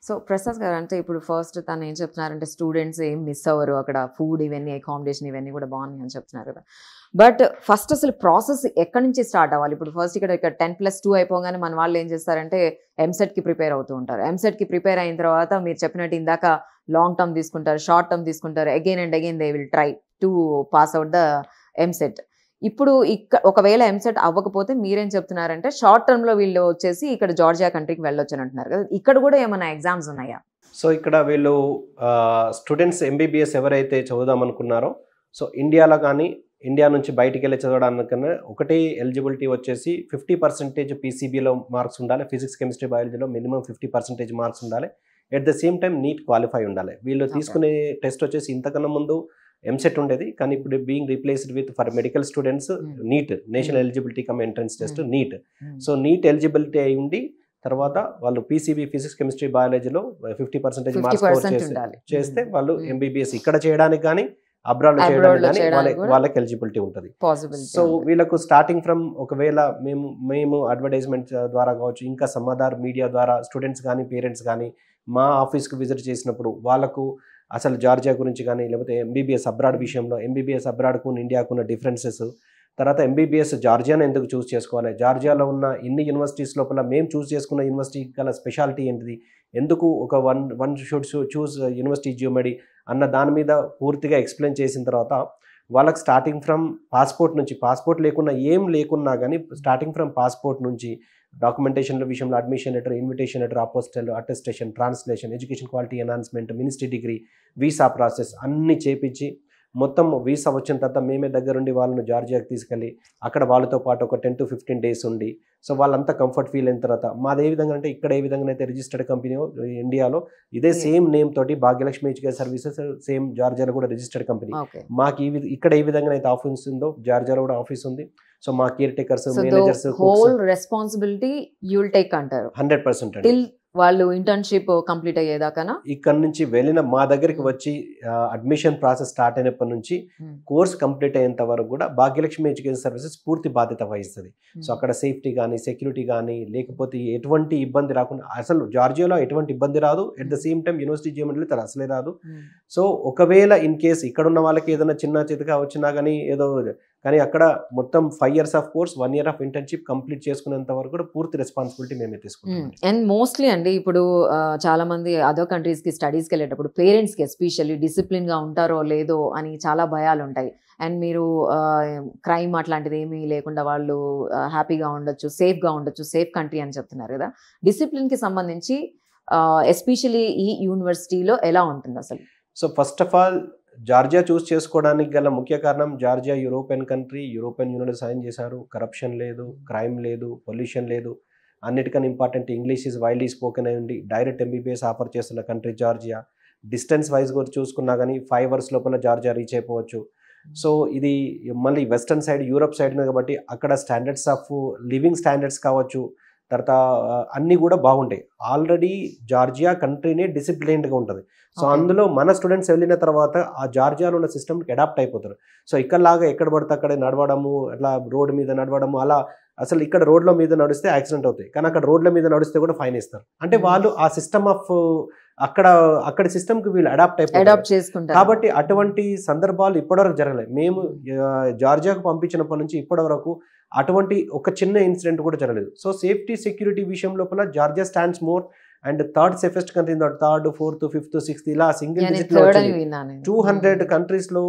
So Prasad గారు అంటే ఇప్పుడు ఫస్ట్ తను ఏం చెప్తున్నారంటే స్టూడెంట్స్ ఏం మిస్ అవ్వరు అక్కడ ఫుడ్ ఇవన్నీ అకామిడేషన్ ఇవన్నీ కూడా బాగున్నాయి అని చెప్తున్నారు కదా. బట్ ఫస్ట్ అసలు ప్రాసెస్ ఎక్కడి నుంచి స్టార్ట్ అవ్వాలి? ఇప్పుడు ఫస్ట్ ఇక్కడ 10+2 అయిపోగానే మన వాళ్ళు ఏం చేస్తారంటే ఎంసెట్కి ప్రిపేర్ అవుతూ ఉంటారు. ఎంసెట్కి ప్రిపేర్ అయిన తర్వాత మీరు చెప్పినట్టు ఇందాక లాంగ్ టర్మ్ తీసుకుంటారు, షార్ట్ టర్మ్ తీసుకుంటారు, again and again they will try to pass out the EAMCET. ఇప్పుడు ఒకవేళ ఎంసెట్ అవ్వకపోతే మీరేం చెప్తున్నారంటే షార్ట్ టర్మ్ లో వీళ్ళు వచ్చేసి ఇక్కడ జార్జియా కంట్రీకి వెళ్ళొచ్చు అని అంటున్నారు కదా. ఇక్కడ కూడా ఏమైనా ఎగ్జామ్స్ ఉన్నాయా? సో ఇక్కడ వీళ్ళు స్టూడెంట్స్ ఎంబీబీఎస్ ఎవరైతే చదువుదాం అనుకున్నారో, సో ఇండియాలో కానీ ఇండియా నుంచి బయటికి వెళ్ళి చదవడానికన్నా ఒకటి ఎలిజిబిలిటీ వచ్చేసి 50% పీసీబీలో మార్క్స్ ఉండాలి, ఫిజిక్స్ కెమిస్ట్రీ బయాలజీలో మినిమం 50% మార్క్స్ ఉండాలి. At the same time neat qualify ఉండాలి. వీళ్ళు తీసుకునే టెస్ట్ వచ్చేసి ఇంతకన్నా ముందు ఎంసెట్ ఉండేది, కానీ ఇప్పుడు being replaced with for medical students NEET, national eligibility cum entrance test NEET. So NEET eligibility అయి ఉండి తర్వాత వాళ్ళు పీసీబీ ఫిజిక్స్ కెమిస్ట్రీ బయాలజీలో 50% మార్క్స్ స్కోర్ చేస్తే వాళ్ళు ఎంబీబీఎస్ ఇక్కడ చేయడానికి కానీ అబ్రాడ్ చేయడానికి కానీ వాళ్ళకి ఎలిజిబిలిటీ ఉంటుంది. సో వీళ్ళకు స్టార్టింగ్ ఫ్రమ్ ఒకవేళ మేము అడ్వర్టైజ్మెంట్ ద్వారా కావచ్చు, ఇంకా సమ్ అదర్ మీడియా ద్వారా స్టూడెంట్స్ కానీ పేరెంట్స్ కానీ మా ఆఫీస్కి విజిట్ చేసినప్పుడు వాళ్ళకు అసలు జార్జియా గురించి కానీ లేకపోతే ఎంబీబీఎస్ అబ్రాడ్ విషయంలో ఎంబీబీఎస్ అబ్రాడ్కు ఇండియాకు ఉన్న డిఫరెన్సెస్, తర్వాత ఎంబీబీఎస్ జార్జియాను ఎందుకు చూస్ చేసుకోవాలి, జార్జియాలో ఉన్న ఇన్ని యూనివర్సిటీస్ లోపల మేము చూస్ చేసుకున్న యూనివర్సిటీ గల స్పెషాలిటీ ఏంటిది, ఎందుకు ఒక వన్ షుడ్ చూస్ యూనివర్సిటీ జియోమెడి అన్న దాని మీద పూర్తిగా ఎక్స్ప్లెయిన్ చేసిన తర్వాత వాళ్ళకి స్టార్టింగ్ ఫ్రమ్ పాస్పోర్ట్ లేకున్నా కానీ స్టార్టింగ్ ఫ్రమ్ పాస్పోర్ట్ నుంచి డాక్యుమెంటేషన్ల విషయంలో admission letter, invitation letter, apostle, attestation, translation, education quality enhancement, ministry degree, visa process అన్నీ చేపించి మొత్తం వీసా వచ్చిన తర్వాత మేమే దగ్గరుండి వాళ్ళని జార్జియాకి తీసుకెళ్ళి అక్కడ వాళ్ళతో పాటు ఒక 10 to 15 days ఉండి సో వాళ్ళంతా కంఫర్ట్ ఫీల్ అయిన తర్వాత మాది ఏ విధంగా అంటే ఇక్కడ ఏ విధంగా అయితే రిజిస్టర్డ్ కంపెనీ ఇండియాలో ఇదే సేమ్ నేమ్ తోటి భాగ్యలక్ష్మి ఎడ్యుకేషన్ సర్వీసెస్ సేమ్ జార్జియాలో కూడా రిజిస్టర్డ్ కంపెనీ. మాకు ఇక్కడ ఏ విధంగా అయితే ఆఫీస్ ఉందో జార్జియాలో కూడా ఆఫీస్ ఉంది. సో మా caretakers, managers, whole responsibility you will take అంటారు 100%. టిల్ వాళ్ళు ఇంటర్న్షిప్ కంప్లీట్ అయ్యేదాకా ఇక్కడ నుంచి వెళ్ళిన మా దగ్గరికి వచ్చి అడ్మిషన్ ప్రాసెస్ స్టార్ట్ అయినప్పటి నుంచి కోర్స్ కంప్లీట్ అయ్యేంత వరకు కూడా భాగ్యలక్ష్మి ఎడ్యుకేషన్ సర్వీసెస్ పూర్తి బాధ్యత వహిస్తుంది. సో అక్కడ సేఫ్టీ కానీ సెక్యూరిటీ కానీ లేకపోతే ఎటువంటి ఇబ్బంది రాకుండా, అసలు జార్జియాలో ఎటువంటి ఇబ్బంది రాదు. At the same time university చేయమంటే తను అసలే రాదు. సో ఒకవేళ ఇన్ కేస్ ఇక్కడ ఉన్న వాళ్ళకి ఏదైనా చిన్న చితగా వచ్చినా కానీ కానీ అక్కడ మొత్తం 5 years of course, 1 year of internship complete చేసుకునేంత వరకు కూడా పూర్తి రెస్పాన్సిబిలిటీ మేమే తీసుకుంటాం. అండ్ మోస్ట్లీ అండి ఇప్పుడు చాలా మంది అదర్ కంట్రీస్కి స్టడీస్కి వెళ్ళేటప్పుడు పేరెంట్స్కి ఎస్పెషల్లీ డిసిప్లిన్గా ఉంటారో లేదో అని చాలా భయాలు ఉంటాయి. అండ్ మీరు క్రైమ్ అట్లాంటిది ఏమీ లేకుండా వాళ్ళు హ్యాపీగా ఉండొచ్చు, సేఫ్గా ఉండొచ్చు, సేఫ్ కంట్రీ అని చెప్తున్నారు కదా. డిసిప్లిన్కి సంబంధించి ఎస్పెషల్లీ ఈ యూనివర్సిటీలో ఎలా ఉంటుంది అసలు? So first of all Georgia choose చేసుకోవడానికి గల ముఖ్య కారణం Georgia European country, European union sign చేశారు, కరప్షన్ లేదు, క్రైమ్ లేదు, పొల్యూషన్ లేదు, అన్నిటికన్నా important English is widely spoken అయి ఉండి డైరెక్ట్ ఎంబీబీఎస్ ఆఫర్ చేస్తున్న కంట్రీ జార్జియా. డిస్టెన్స్ వైజ్ కూడా చూసుకున్నా కానీ 5 hours లోపల జార్జియా రీచ్ అయిపోవచ్చు. సో ఇది మళ్ళీ వెస్టర్న్ సైడ్ యూరోప్ సైడ్ కాబట్టి అక్కడ స్టాండర్డ్స్ ఆఫ్ లివింగ్ స్టాండర్డ్స్ కావచ్చు, తర్వాత అన్నీ కూడా బాగుంటాయి. ఆల్రెడీ జార్జియా కంట్రీనే డిసిప్లైన్డ్గా ఉంటుంది. సో అందులో మన స్టూడెంట్స్ వెళ్ళిన తర్వాత ఆ జార్జియాలో ఉన్న సిస్టమ్కి అడాప్ట్ అయిపోతారు. సో ఇక్కడలాగా ఎక్కడ పడితే అక్కడ నడవడము, అట్లా రోడ్డు మీద నడవడము, అలా అసలు ఇక్కడ రోడ్ల మీద నడిస్తే యాక్సిడెంట్ అవుతాయి, కానీ అక్కడ రోడ్ల మీద నడిస్తే కూడా ఫైన్ ఇస్తారు. అంటే వాళ్ళు ఆ సిస్టమ్ ఆఫ్ అక్కడ సిస్టమ్కి వీళ్ళు అడాప్ట్ అయిపోతారు. కాబట్టి అటువంటి సందర్భాలు ఇప్పటివరకు జరగలేదు. మేము జార్జియాకు పంపించినప్పటి నుంచి ఇప్పటివరకు అటువంటి ఒక చిన్న ఇన్సిడెంట్ కూడా జరగలేదు. సో సేఫ్టీ సెక్యూరిటీ విషయం లోపల Georgia stands more and third safest country in the 3rd, 4th, 5th, 6th ఇలా సింగిల్ డిజిట్ లో 200 countries లో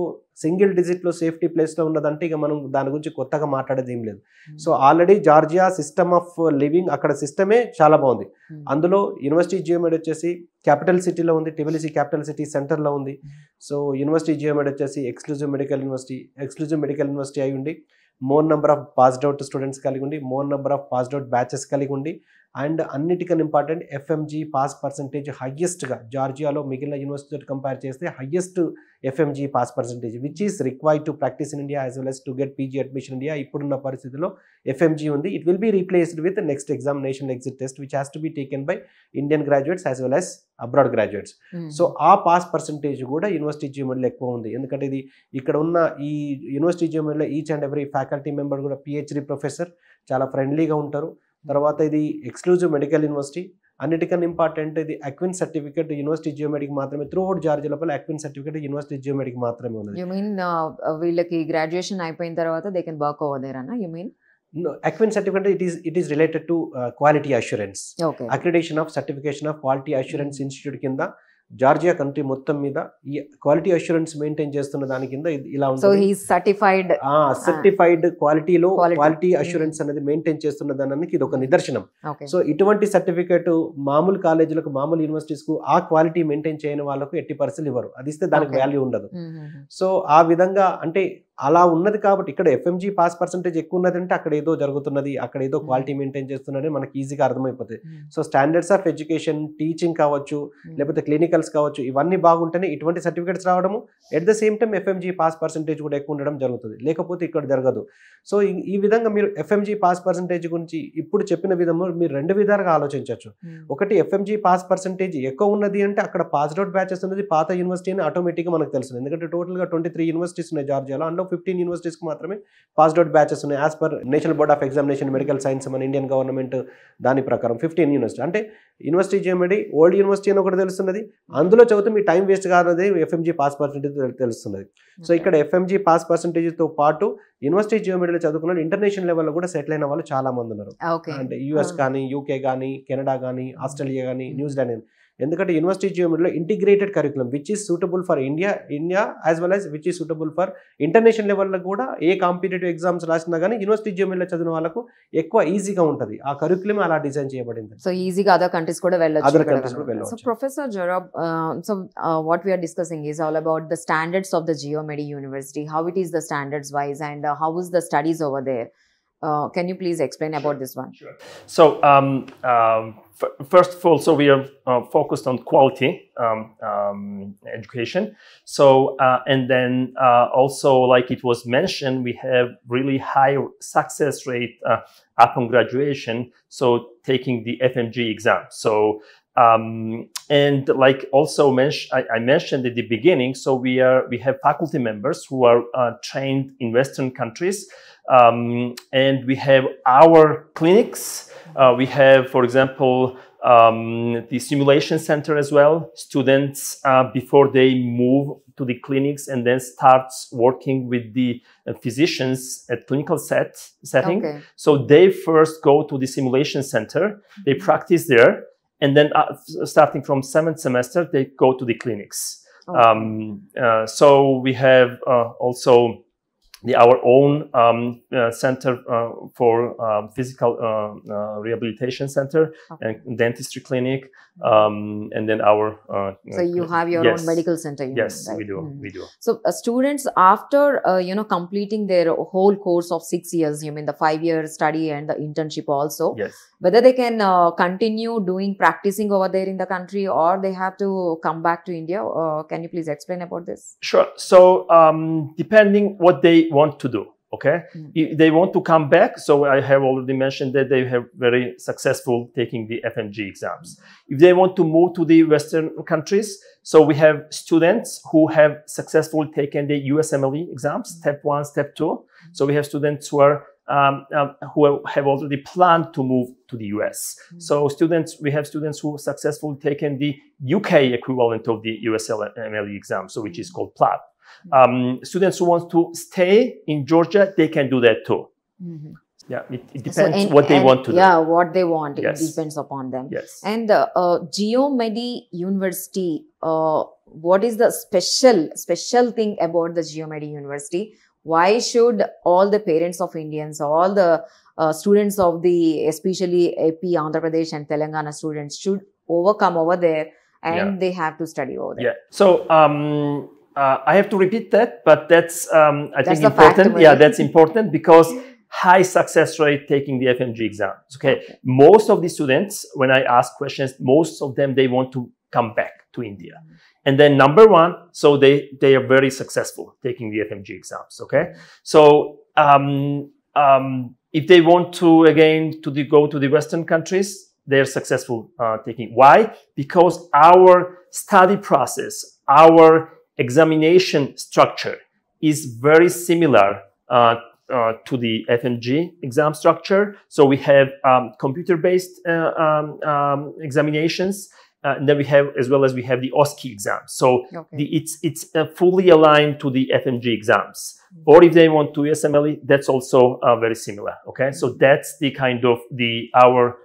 సింగిల్ డిజిట్ లో సేఫ్టీ ప్లేస్ లో ఉన్నదంటే ఇక మనం దాని గురించి కొత్తగా మాట్లాడేది ఏం లేదు. So already Georgia system of living అక్కడ సిస్టమే చాలా బాగుంది. అందులో యూనివర్సిటీ జియోమెడ్ వచ్చేసి క్యాపిటల్ సిటీలో ఉంది, టిబిలిసి క్యాపిటల్ సిటీ సెంటర్లో ఉంది. సో యూనివర్సిటీ జియోమెడ్ వచ్చేసి ఎక్స్క్లూజివ్ మెడికల్ యూనివర్సిటీ అయి ఉండి more number of passed out students కలిగి ఉండి, more number of passed out batches కలిగి ఉండి, అండ్ అన్నిటికన్నా ఇంపార్టెంట్ ఎఫ్ఎంజీ పాస్ పర్సంటేజ్ హయ్యెస్ట్గా జార్జియాలో మిగిలిన యూనివర్సిటీతో కంపేర్ చేస్తే highest FMG pass percentage which is required to practice in India as well as to get PG admission India. ఇప్పుడున్న పరిస్థితిలో ఎఫ్ఎంజీ ఉంది. It will be replaced with next examination exit test which has to be taken by Indian graduates as well as abroad graduates. So ఆ pass percentage కూడా university జియోమెడ్లో ఎక్కువ ఉంది. ఎందుకంటే ఇది ఇక్కడ ఉన్న ఈ యూనివర్సిటీ జియోమెడ్లో each and every faculty member కూడా పిహెచ్డి ప్రొఫెసర్ చాలా ఫ్రెండ్లీగా ఉంటారు. తర్వాత ఇది ఎక్స్క్లూజివ్ మెడికల్ యూనివర్సిటీ అన్నిటికన్నా ఇంపార్టెంట్ ఇది అక్విన్ సర్టిఫికేట్ యూనివర్సిటీ జియోమెడిక్ మాత్రమే, త్రూ అవుట్ జార్జియా లోపల అక్విన్ సర్టిఫికేట్ యూనివర్సిటీ జియోమెడిక్ మాత్రమే ఉన్నది. యు మీన్ వీళ్ళకి గ్రాడ్యుయేషన్ అయిపోయిన తర్వాత they can work over there అన్న? You mean ACQUIN certificate it is related to quality assurance, okay. Accreditation of certification of quality assurance institute కింద Georgia country మొత్తం మీద ఈ క్వాలిటీ అష్యూరెన్స్ మెయింటైన్ చేస్తున్న దాని కింద ఇలా సో ఉంటుంది. హి ఈస్ సర్టిఫైడ్ సర్టిఫైడ్ క్వాలిటీలో Quality. క్వాలిటీ అష్యూరెన్స్ అనేది మెయింటైన్ చేస్తున్న దానికి ఇది ఒక నిదర్శనం. ఓకే. సో ఇటువంటి సర్టిఫికేట్ మామూలు కాలేజీలకు మామూలు యూనివర్సిటీస్ కు ఆ క్వాలిటీ మెయింటైన్ చేయని వాళ్ళకు 80% ఇవ్వరు, అది ఇస్తే దానికి Okay. వాల్యూ ఉండదు. సో ఆ విధంగా అంటే అలా ఉన్నది కాబట్టి ఇక్కడ ఎఫ్ఎంజీ పాస్ పర్సెంటేజ్ ఎక్కువ ఉన్నదంటే అక్కడ ఏదో జరుగుతున్నది, అక్కడ ఏదో క్వాలిటీ మెయింటైన్ చేస్తున్నది మనకి ఈజీగా అర్థమైపోతుంది. So standards of education, teaching కావచ్చు, లేకపోతే క్లినికల్స్ కావచ్చు, ఇవన్నీ బాగుంటేనే ఇటువంటి సర్టిఫికేట్స్ రావడము, at the same time FMG pass percentage కూడా ఎక్కువ ఉండడం జరుగుతుంది, లేకపోతే ఇక్కడ జరగదు. సో ఈ విధంగా మీరు ఎఫ్ఎంజీ పాస్ పర్సెంటేజ్ గురించి ఇప్పుడు చెప్పిన విధంగా మీరు రెండు విధాలుగా ఆలోచించవచ్చు. ఒకటి, ఎఫ్ఎంజీ పాస్ పర్సెంటేజ్ ఎక్కువ ఉన్నది అంటే అక్కడ పాస్డ్ అవుట్ బ్యాచెస్ ఉన్నది పాత యూనివర్సిటీ అని ఆటోమేటిక్గా మనకు తెలుస్తుంది. ఎందుకంటే టోటల్గా 23 యూనివర్సిటీస్ ఉన్నాయి జార్జియాలో, అందులో 15 యూనివర్సిటీస్కి మాత్రమే పాస్డ్ అవుట్ బ్యాచెస్ ఉన్నాయి. As per national board of examination medical science మన ఇండియన్ గవర్నమెంట్ దాని ప్రకారం 15 యూనివర్సిటీ అంటే యూనివర్సిటీ జియోమెడి ఓల్డ్ యూనివర్సిటీ అని ఒకటి తెలుస్తున్నది, అందులో చదివితే మీ టైం వేస్ట్ కాదనేది ఎఫ్ఎంజీ పాస్ పర్సెంటేజ్ తెలుస్తున్నది. సో ఇక్కడ ఎఫ్ఎంజీ పాస్ పర్సెంటేజ్తో పాటు యూనివర్సిటీ జియోమెడీలో చదువుకున్న ఇంటర్నేషనల్ లెవెల్లో కూడా సెటిల్ అయిన వాళ్ళు చాలా మంది ఉన్నారు. అంటే యూఎస్ కానీ, యూకే కానీ, కెనడా కానీ, ఆస్ట్రేలియా కానీ, న్యూజిలాండ్ కానీ. ఎందుకంటే యూనివర్సిటీ జియోమెడీలో integrated curriculum which is suitable for India as well as which is suitable for international లెవెల్లో కూడా ఏ కాంపిటేటివ్ ఎగ్జామ్స్ రాసినా కానీ యూనివర్సిటీ జియోమెడీలో చదివిన వాళ్ళకు ఎక్కువ ఈజీగా ఉంటుంది. ఆ కరికులం అలా డిజైన్ చేయబడింది. సో ఈజీగా అదర్ కంట్రీస్ కూడా వెళ్ళొచ్చు. అదర్ కంట్రీస్ కూడా వెళ్ళొచ్చు. So professor Jarab, so what we are discussing is all about the standards of the Geomedi university, how it is the standards wise and how is the studies over there. Can you please explain about this one? Sure. So, first of all, so we are focused on quality education. So, and then also, like it was mentioned, we have really high success rate upon graduation. So, taking the FMG exam. So, and like also I mentioned at the beginning, so we have faculty members who are trained in Western countries. And we have our clinics. We have, for example, the simulation center as well. Students, before they move to the clinics and then starts working with the physicians at clinical setting. Okay. So they first go to the simulation center, they practice there, and then starting from 7th semester, they go to the clinics. Okay. So we have also our own center for physical rehabilitation center, okay, and dentistry clinic, and then our so you have your yes, own medical center. Yes, right? we do. We do. So students after completing their whole course of 6 years, you mean the 5-year study and the internship also, yes, whether they can continue practicing over there in the country or they have to come back to India, can you please explain about this? Sure. So depending what they want to do. Okay, if they want to come back, so I have already mentioned that they have very successful taking the FMG exams. If they want to move to the Western countries, so we have students who have successfully taken the USMLE exams, step 1, step 2. So we have students who are who have already planned to move to the US. So we have students who successfully taken the UK equivalent of the USMLE exam, so which is called PLAB. Students who want to stay in Georgia, they can do that too. Yeah, it depends what they want to do. Yeah, what they want. Yes. It depends upon them. Yes. And Geomedi University, what is the special thing about the Geomedi University? Why should all the parents of Indians, all the students of the, especially AP, Andhra Pradesh and Telangana students should overcome over there and they have to study over there? Yeah. So, I have to repeat that, but that's I think important. Yeah, that's important because high success rate taking the FMG exams. Okay, most of the students, when I ask questions, most of them they want to come back to India, and then number one, so they are very successful taking the FMG exams. Okay, so if they want to again go to the Western countries, they are successful taking. Why? Because our study process, our examination structure is very similar to the FMG exam structure. So we have computer-based examinations. And then we have, as well as we have the OSCE exams. So Okay. it's fully aligned to the FMG exams. Or if they want to USMLE, that's also very similar. Okay, so that's the kind of our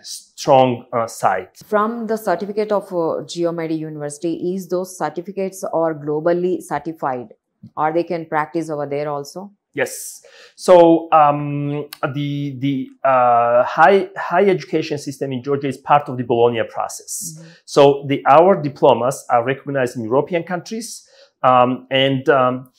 strong side. From the certificate of Geomedi University, is those certificates are globally certified, or they can practice over there also? Yes. So the high education system in Georgia is part of the Bologna process. Mhm. So our diplomas are recognized in European countries and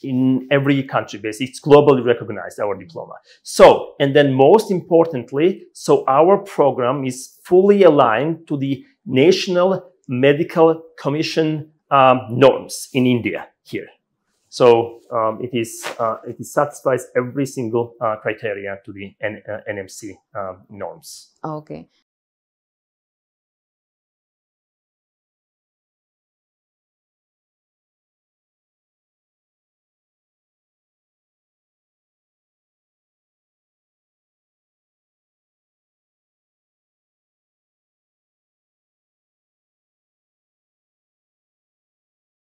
in every country. Basically, it's globally recognized, our diploma. So, and then most importantly, so our program is fully aligned to the National Medical Commission norms in India here. So it satisfies every single criteria to the NMC norms. Okay.